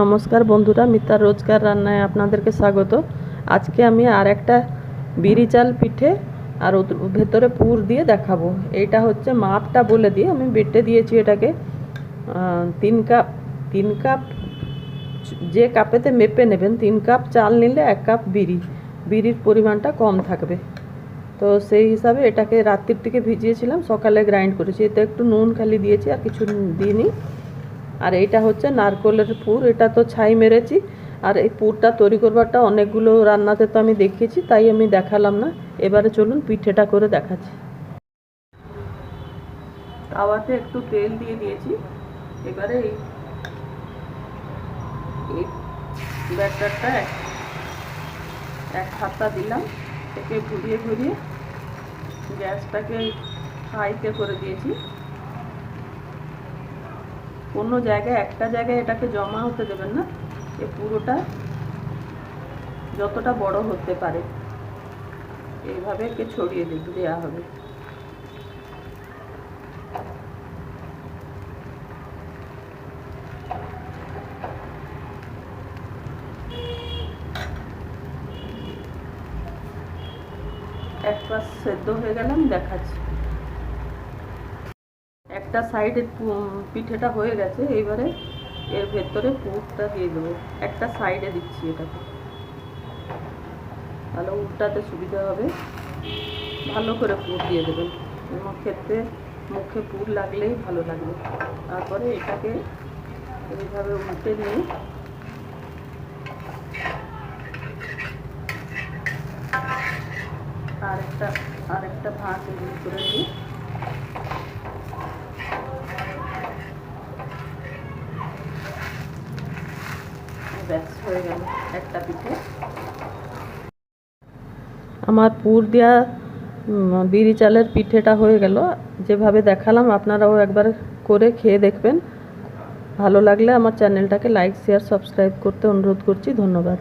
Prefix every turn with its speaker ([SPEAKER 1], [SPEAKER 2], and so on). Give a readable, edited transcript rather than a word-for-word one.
[SPEAKER 1] নমস্কার বন্ধুরা, মিতার রোজকার রান্নায় আপনাদেরকে স্বাগত। আজকে আমি আর একটা বিরি চাল পিঠে আর ভেতরে পুর দিয়ে দেখাবো। এইটা হচ্ছে মাপটা বলে দিয়ে আমি বেটে দিয়েছি এটাকে 3 কাপ। 3 কাপ যে কাপেতে মেপে নেবেন, 3 কাপ চাল নিলে 1 কাপ বিরির পরিমাণটা কম থাকবে। তো সেই হিসাবে এটাকে রাত্রির থেকে ভিজিয়েছিলাম, সকালে গ্রাইন্ড করেছি। এতে একটু নুন খালি দিয়েছি, আর কিছু দিইনি। আর এইটা হচ্ছে নারকেলের পুর, এটা তো ছাই মেরেছি। আর এই পুরটা তৈরি করবারটা অনেকগুলো রান্নাতে তো আমি দেখিয়েছি, তাই আমি দেখালাম না। এবারে চলুন পিঠেটা করে দেখাচ্ছি। তাওয়াতে একটু তেল দিয়ে দিয়েছি। এবারে এই ব্যাটারটা এক হাতা দিলাম, একে ঘুরিয়ে ঘুরিয়ে গ্যাসটাকে হাইতে করে দিয়েছি। কোনো জায়গায় একটা জায়গায় এটাকে জমা হতে দেবেন না, এ পুরোটা যতটা বড় হতে পারে এইভাবে একে ছড়িয়ে দেওয়া হবে। এক পাশ সেদ্ধ হয়ে গেলাম, দেখাচ্ছি। একটা সাইডের পিঠেটা হয়ে গেছে, এইবারে এর ভেতরে পুরটা দিয়ে দেবো। একটা সাইডে দিচ্ছি এটাকে, তাহলে উল্টাতে সুবিধা হবে। ভালো করে পুর দিয়ে দেবেন, খেতে মুখে পুর লাগলেই ভালো লাগবে। তারপরে এটাকে এইভাবে উল্টে নিয়ে আরেকটা ভাঁজ এগুলো করে নিই। ব্যাস হয়ে গেল একটা পিঠে। আমার পুর দেওয়া বিরি চালের পিঠেটা হয়ে গেল। যেভাবে দেখালাম আপনারাও একবার করে খেয়ে দেখবেন। ভালো লাগলে আমার চ্যানেলটাকে লাইক, শেয়ার, সাবস্ক্রাইব করতে অনুরোধ করছি। ধন্যবাদ।